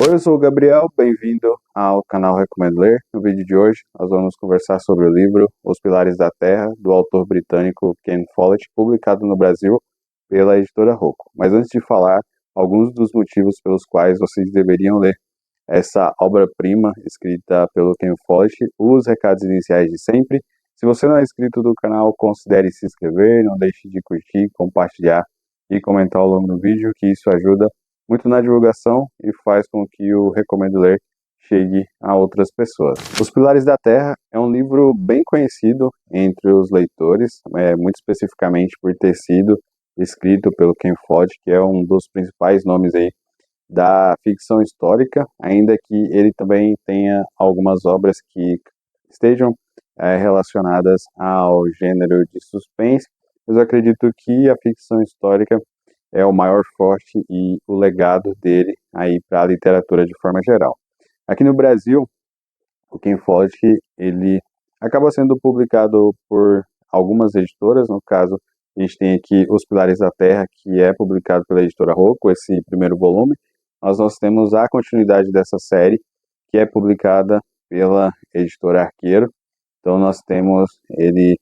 Oi, eu sou o Gabriel, bem-vindo ao canal Recomendo Ler. No vídeo de hoje, nós vamos conversar sobre o livro Os Pilares da Terra, do autor britânico Ken Follett, publicado no Brasil pela editora Rocco. Mas antes de falar alguns dos motivos pelos quais vocês deveriam ler essa obra-prima escrita pelo Ken Follett, os recados iniciais de sempre. Se você não é inscrito do canal, considere se inscrever, não deixe de curtir, compartilhar e comentar ao longo do vídeo, que isso ajuda muito na divulgação e faz com que o Recomendo Ler chegue a outras pessoas. Os Pilares da Terra é um livro bem conhecido entre os leitores, muito especificamente por ter sido escrito pelo Ken Follett, que é um dos principais nomes aí da ficção histórica, ainda que ele também tenha algumas obras que estejam relacionadas ao gênero de suspense, mas eu acredito que a ficção histórica é o maior forte e o legado dele aí para a literatura de forma geral. Aqui no Brasil, o Ken Follett, ele acaba sendo publicado por algumas editoras, no caso, a gente tem aqui Os Pilares da Terra, que é publicado pela editora Rocco, esse primeiro volume, mas nós temos a continuidade dessa série, que é publicada pela editora Arqueiro, então nós temos ele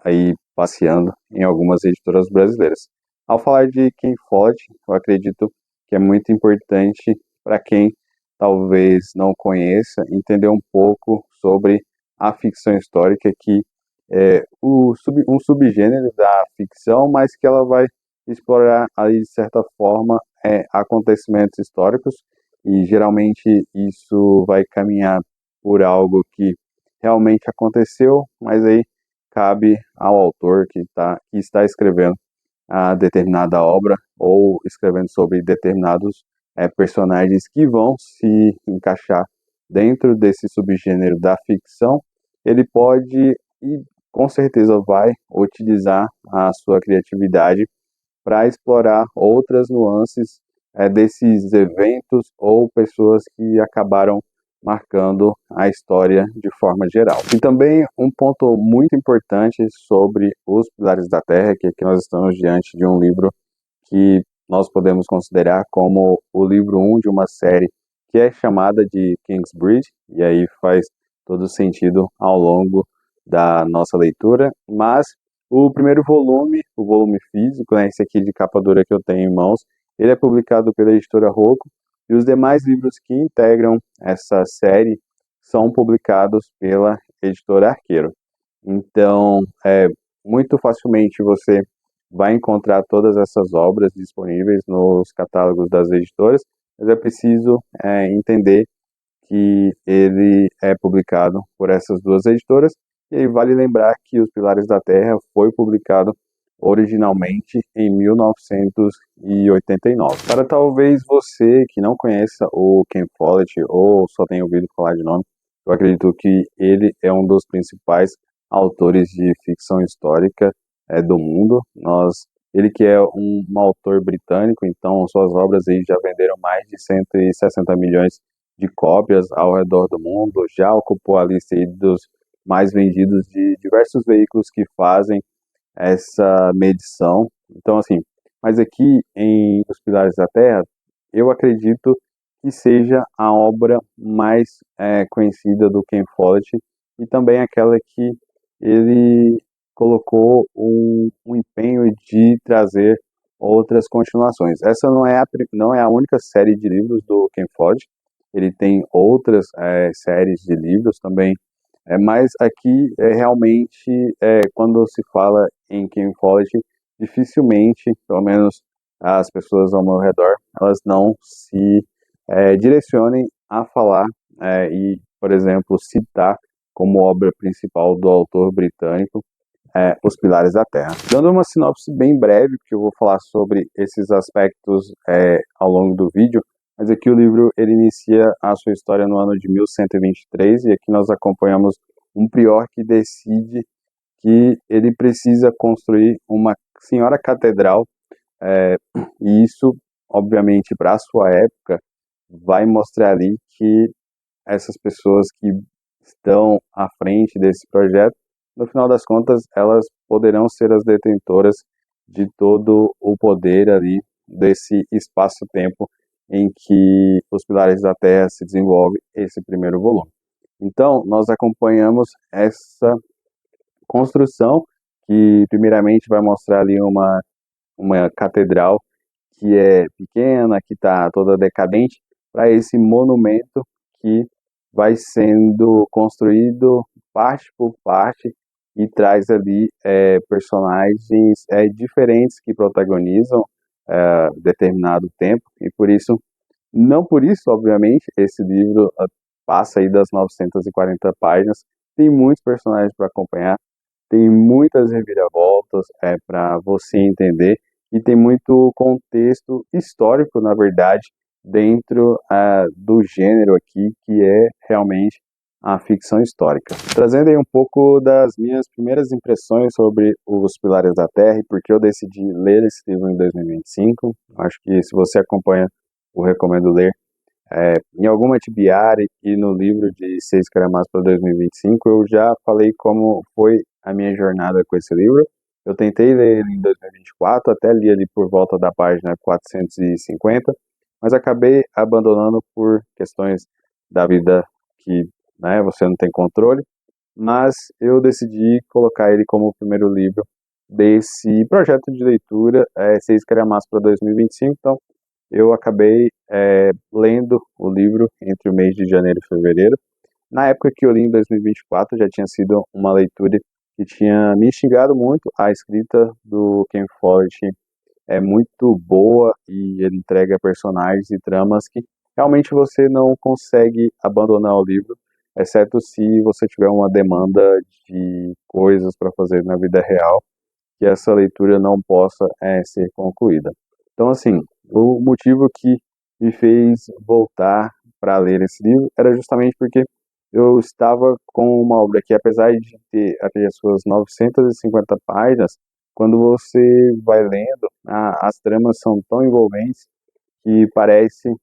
aí passeando em algumas editoras brasileiras. Ao falar de Ken Follett, eu acredito que é muito importante para quem talvez não conheça entender um pouco sobre a ficção histórica, que é um subgênero da ficção, mas que ela vai explorar aí, de certa forma, acontecimentos históricos, e geralmente isso vai caminhar por algo que realmente aconteceu, mas aí cabe ao autor que está escrevendo a determinada obra ou escrevendo sobre determinados personagens que vão se encaixar dentro desse subgênero da ficção. Ele pode e com certeza vai utilizar a sua criatividade para explorar outras nuances desses eventos ou pessoas que acabaram marcando a história de forma geral. E também um ponto muito importante sobre Os Pilares da Terra, que aqui nós estamos diante de um livro que nós podemos considerar como o livro 1 de uma série que é chamada de Kingsbridge, e aí faz todo sentido ao longo da nossa leitura, mas o primeiro volume, o volume físico, né, esse aqui de capa dura que eu tenho em mãos, ele é publicado pela editora Rocco, e os demais livros que integram essa série são publicados pela editora Arqueiro. Então, muito facilmente você vai encontrar todas essas obras disponíveis nos catálogos das editoras, mas é preciso entender que ele é publicado por essas duas editoras, e aí vale lembrar que Os Pilares da Terra foi publicado originalmente em 1989. Para talvez você que não conheça o Ken Follett ou só tenha ouvido falar de nome, eu acredito que ele é um dos principais autores de ficção histórica do mundo. Ele que é um autor britânico, então suas obras aí já venderam mais de 160 milhões de cópias ao redor do mundo, já ocupou a lista aí dos mais vendidos de diversos veículos que fazem essa medição. Então, assim, mas aqui em Os Pilares da Terra, eu acredito que seja a obra mais conhecida do Ken Follett, e também aquela que ele colocou um empenho de trazer outras continuações. Essa não é a única série de livros do Ken Follett, ele tem outras séries de livros também, mas aqui realmente, quando se fala em Ken Follett, dificilmente, pelo menos as pessoas ao meu redor, elas não se direcionem a falar e, por exemplo, citar como obra principal do autor britânico Os Pilares da Terra. Dando uma sinopse bem breve, porque eu vou falar sobre esses aspectos ao longo do vídeo, mas aqui o livro ele inicia a sua história no ano de 1123, e aqui nós acompanhamos um prior que decide que ele precisa construir uma senhora catedral, e isso, obviamente, para a sua época, vai mostrar ali que essas pessoas que estão à frente desse projeto, no final das contas, elas poderão ser as detentoras de todo o poder ali desse espaço-tempo em que Os Pilares da Terra se desenvolve esse primeiro volume. Então, nós acompanhamos essa construção que primeiramente vai mostrar ali uma catedral que é pequena, que está toda decadente, para esse monumento que vai sendo construído parte por parte e traz ali personagens diferentes que protagonizam determinado tempo, e por isso, não por isso, obviamente, esse livro passa aí das 940 páginas, tem muitos personagens para acompanhar, tem muitas reviravoltas para você entender e tem muito contexto histórico, na verdade, dentro do gênero aqui, que é realmente a ficção histórica. Trazendo aí um pouco das minhas primeiras impressões sobre Os Pilares da Terra e por que eu decidi ler esse livro em 2025. Acho que se você acompanha o Recomendo Ler, em alguma tibiária e no livro de 6 gramas para 2025, eu já falei como foi a minha jornada com esse livro. Eu tentei ler ele em 2024, até li ali por volta da página 450, mas acabei abandonando por questões da vida que, né, você não tem controle, mas eu decidi colocar ele como o primeiro livro desse projeto de leitura, 6 gramas para 2025, então eu acabei lendo o livro entre o mês de janeiro e fevereiro. Na época que eu li em 2024, já tinha sido uma leitura que tinha me instigado muito. A escrita do Ken Follett é muito boa e ele entrega personagens e tramas que realmente você não consegue abandonar o livro, exceto se você tiver uma demanda de coisas para fazer na vida real, que essa leitura não possa ser concluída. Então, assim, o motivo que me fez voltar para ler esse livro era justamente porque eu estava com uma obra que, apesar de ter até as suas 950 páginas, quando você vai lendo, as tramas são tão envolventes que parece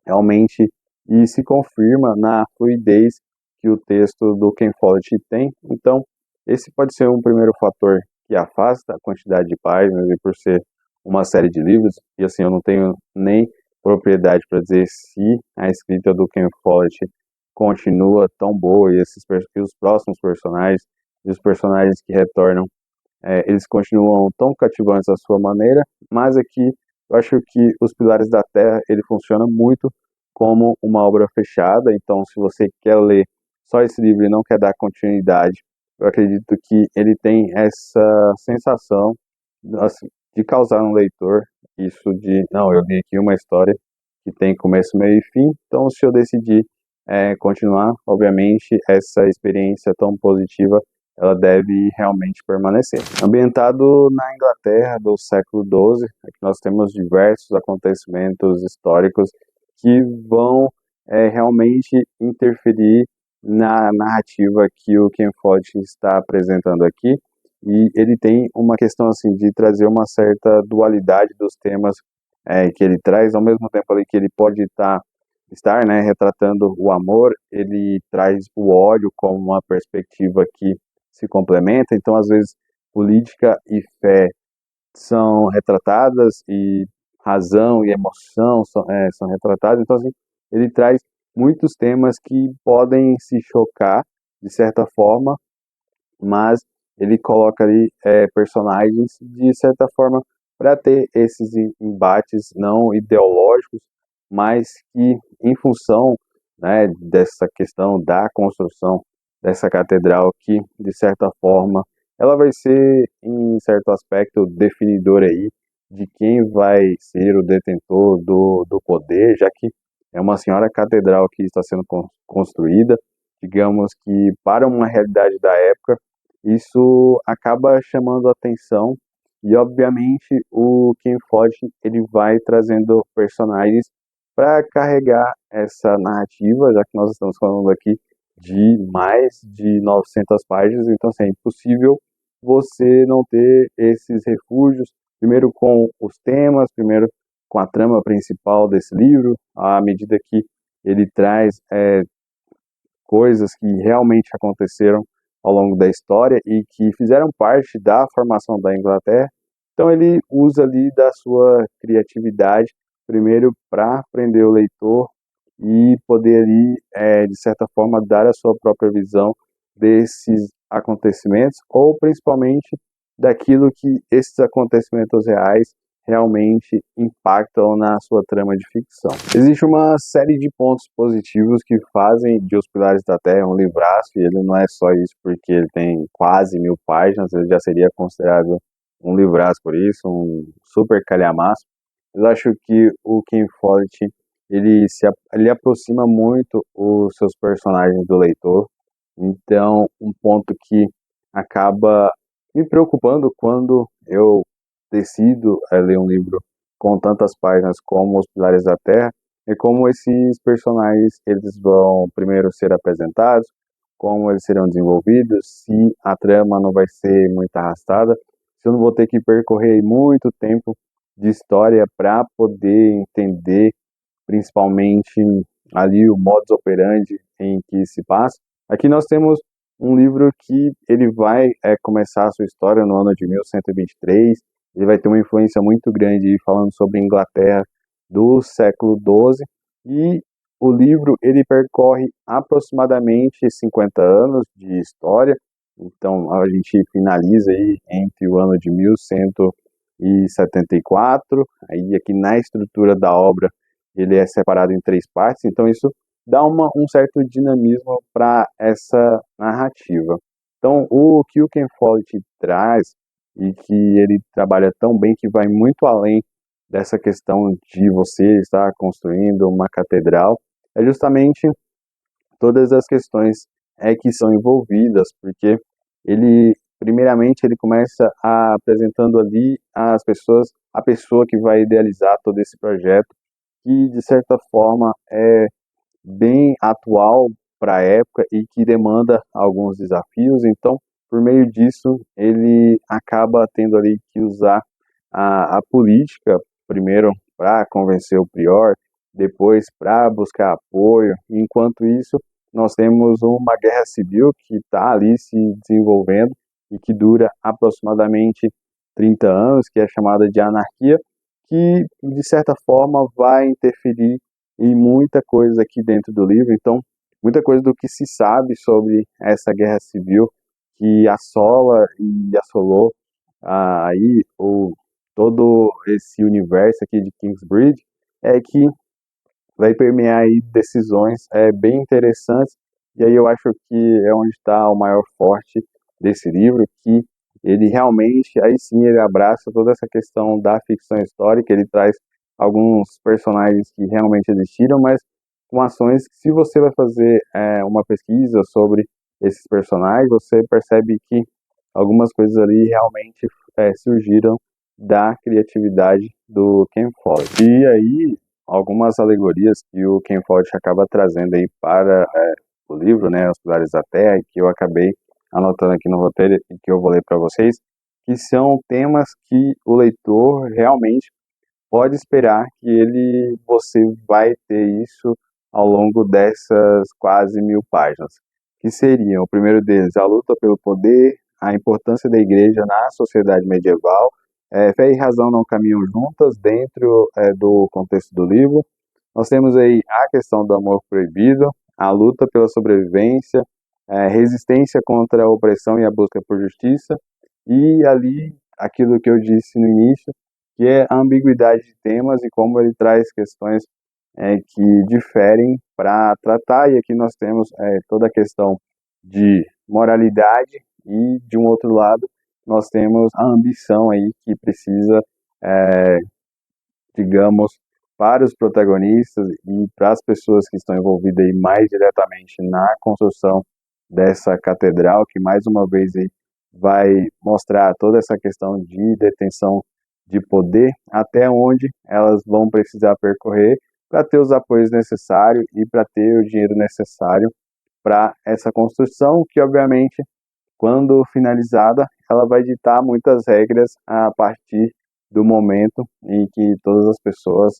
realmente e se confirma na fluidez que o texto do Ken Follett tem. Então, esse pode ser um primeiro fator que afasta a quantidade de páginas e por ser uma série de livros, e assim, eu não tenho nem propriedade para dizer se a escrita do Ken Follett continua tão boa e os próximos personagens e os personagens que retornam eles continuam tão cativantes à sua maneira, mas aqui eu acho que Os Pilares da Terra ele funciona muito como uma obra fechada, então se você quer ler só esse livro e não quer dar continuidade, eu acredito que ele tem essa sensação assim, de causar no leitor isso de, não, eu li aqui uma história que tem começo, meio e fim, então se eu decidir continuar, obviamente essa experiência tão positiva ela deve realmente permanecer. Ambientado na Inglaterra do século XII, aqui nós temos diversos acontecimentos históricos que vão realmente interferir na narrativa que o Ken Follett está apresentando aqui, e ele tem uma questão assim de trazer uma certa dualidade dos temas que ele traz, ao mesmo tempo ali que ele pode estar né, retratando o amor, ele traz o ódio como uma perspectiva que se complementam, então às vezes política e fé são retratadas e razão e emoção são retratadas, então assim, ele traz muitos temas que podem se chocar de certa forma, mas ele coloca ali personagens de certa forma para ter esses embates não ideológicos, mas que em função né, dessa questão da construção dessa catedral que de certa forma ela vai ser em certo aspecto definidor aí de quem vai ser o detentor do poder, já que é uma senhora catedral que está sendo construída, digamos que para uma realidade da época isso acaba chamando atenção e, obviamente, o Ken Follett ele vai trazendo personagens para carregar essa narrativa, já que nós estamos falando aqui de mais de 900 páginas, então assim, é impossível você não ter esses refúgios, primeiro com os temas, primeiro com a trama principal desse livro, à medida que ele traz coisas que realmente aconteceram ao longo da história e que fizeram parte da formação da Inglaterra. Então ele usa ali da sua criatividade primeiro para prender o leitor e poder ali, de certa forma, dar a sua própria visão desses acontecimentos, ou principalmente daquilo que esses acontecimentos reais realmente impactam na sua trama de ficção. Existe uma série de pontos positivos que fazem de Os Pilares da Terra um livraço, e ele não é só isso porque ele tem quase 1000 páginas, ele já seria considerado um livraço por isso, um super calhamaço. Eu acho que o Ken Follett, ele aproxima muito os seus personagens do leitor, então um ponto que acaba me preocupando quando eu decido ler um livro com tantas páginas como Os Pilares da Terra, é como esses personagens eles vão primeiro ser apresentados, como eles serão desenvolvidos, se a trama não vai ser muito arrastada, se eu não vou ter que percorrer muito tempo de história para poder entender principalmente ali o modus operandi em que se passa. Aqui nós temos um livro que ele vai começar a sua história no ano de 1123, ele vai ter uma influência muito grande falando sobre a Inglaterra do século XII, e o livro ele percorre aproximadamente 50 anos de história, então a gente finaliza aí entre o ano de 1174, aí aqui na estrutura da obra ele é separado em 3 partes, então isso dá um certo dinamismo para essa narrativa. Então, o que o Ken Follett traz, e que ele trabalha tão bem, que vai muito além dessa questão de você estar construindo uma catedral, é justamente todas as questões que são envolvidas, porque ele, primeiramente, ele começa apresentando ali a pessoa que vai idealizar todo esse projeto, que de certa forma é bem atual para a época e que demanda alguns desafios. Então, por meio disso, ele acaba tendo ali que usar a política, primeiro para convencer o prior, depois para buscar apoio. Enquanto isso, nós temos uma guerra civil que está ali se desenvolvendo e que dura aproximadamente 30 anos, que é chamada de anarquia, que de certa forma vai interferir em muita coisa aqui dentro do livro. Então, muita coisa do que se sabe sobre essa guerra civil que assola e assolou aí todo esse universo aqui de Kingsbridge, é que vai permear aí decisões bem interessantes, e aí eu acho que é onde está o maior forte desse livro, que ele realmente, aí sim ele abraça toda essa questão da ficção histórica, ele traz alguns personagens que realmente existiram, mas com ações que, se você vai fazer uma pesquisa sobre esses personagens, você percebe que algumas coisas ali realmente surgiram da criatividade do Ken Follett. E aí, algumas alegorias que o Ken Follett acaba trazendo aí para o livro, né, Os Pilares da Terra, que eu acabei anotando aqui no roteiro e que eu vou ler para vocês, que são temas que o leitor realmente pode esperar que você vai ter isso ao longo dessas quase 1000 páginas, que seriam, o primeiro deles, a luta pelo poder, a importância da igreja na sociedade medieval, fé e razão não caminham juntas dentro do contexto do livro. Nós temos aí a questão do amor proibido, a luta pela sobrevivência, resistência contra a opressão e a busca por justiça, e ali aquilo que eu disse no início, que é a ambiguidade de temas e como ele traz questões que diferem para tratar, e aqui nós temos toda a questão de moralidade, e de um outro lado nós temos a ambição aí que precisa, digamos, para os protagonistas e para as pessoas que estão envolvidas aí mais diretamente na construção dessa catedral, que mais uma vez aí vai mostrar toda essa questão de detenção de poder, até onde elas vão precisar percorrer para ter os apoios necessários e para ter o dinheiro necessário para essa construção, que obviamente, quando finalizada, ela vai ditar muitas regras a partir do momento em que todas as pessoas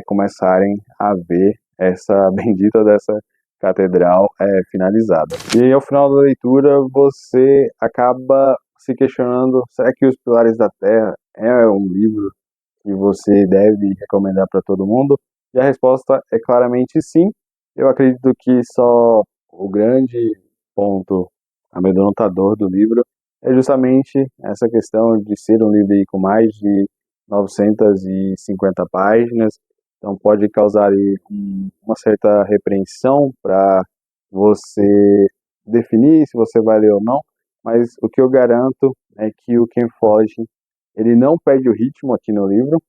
começarem a ver essa bendita dessa catedral finalizada. E ao final da leitura você acaba se questionando: será que Os Pilares da Terra é um livro que você deve recomendar para todo mundo? E a resposta é claramente sim. Eu acredito que só o grande ponto amedrontador do livro é justamente essa questão de ser um livro aí com mais de 950 páginas, então pode causar aí uma certa repreensão para você definir se você vai ler ou não, mas o que eu garanto é que o Ken Follett, ele não perde o ritmo aqui no livro.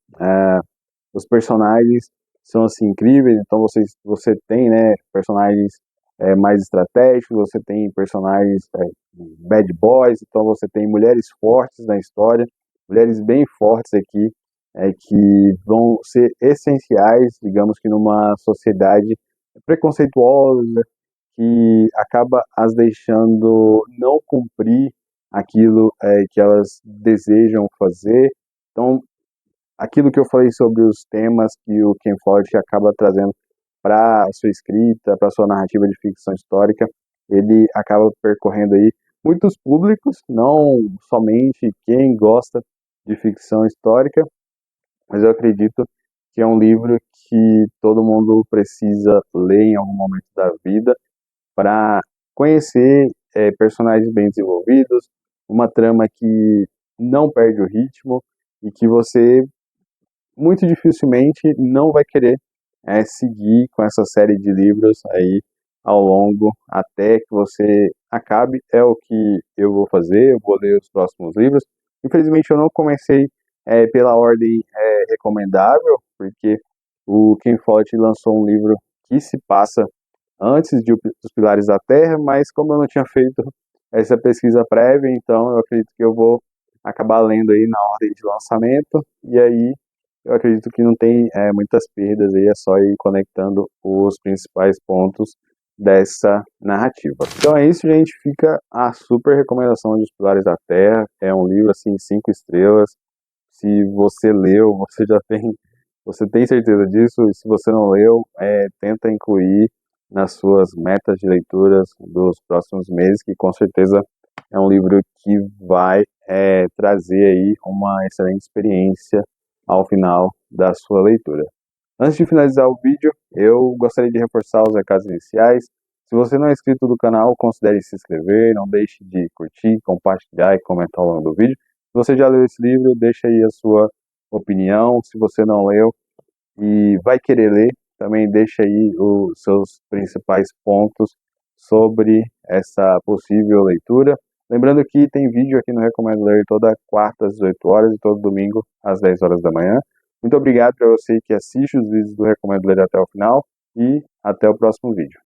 Os personagens são assim incríveis, então você tem, né, personagens mais estratégicos, você tem personagens bad boys, então você tem mulheres fortes na história, mulheres bem fortes aqui, que vão ser essenciais, digamos que numa sociedade preconceituosa, que acaba as deixando não cumprir aquilo que elas desejam fazer. Então, aquilo que eu falei sobre os temas que o Ken Follett acaba trazendo para a sua escrita, para a sua narrativa de ficção histórica, ele acaba percorrendo aí muitos públicos, não somente quem gosta de ficção histórica, mas eu acredito que é um livro que todo mundo precisa ler em algum momento da vida para conhecer personagens bem desenvolvidos, uma trama que não perde o ritmo e que você muito dificilmente não vai querer seguir com essa série de livros aí ao longo até que você acabe. É o que eu vou fazer, eu vou ler os próximos livros. Infelizmente eu não comecei pela ordem recomendável, porque o Ken Follett lançou um livro que se passa antes dos Pilares da Terra, mas como eu não tinha feito essa pesquisa prévia, então eu acredito que eu vou acabar lendo aí na ordem de lançamento, e aí eu acredito que não tem muitas perdas aí, é só ir conectando os principais pontos dessa narrativa. Então é isso, gente, fica a super recomendação de Os Pilares da Terra, é um livro assim 5 estrelas, se você leu, você tem certeza disso, e se você não leu, tenta incluir nas suas metas de leituras dos próximos meses, que com certeza é um livro que vai trazer aí uma excelente experiência ao final da sua leitura. Antes de finalizar o vídeo, eu gostaria de reforçar os recados iniciais. Se você não é inscrito do canal, considere se inscrever, não deixe de curtir, compartilhar e comentar ao longo do vídeo. Se você já leu esse livro, deixa aí a sua opinião. Se você não leu e vai querer ler, também deixa aí os seus principais pontos sobre essa possível leitura. Lembrando que tem vídeo aqui no Recomendo Ler toda quarta às 18 horas e todo domingo às 10 horas da manhã. Muito obrigado para você que assiste os vídeos do Recomendo Ler até o final e até o próximo vídeo.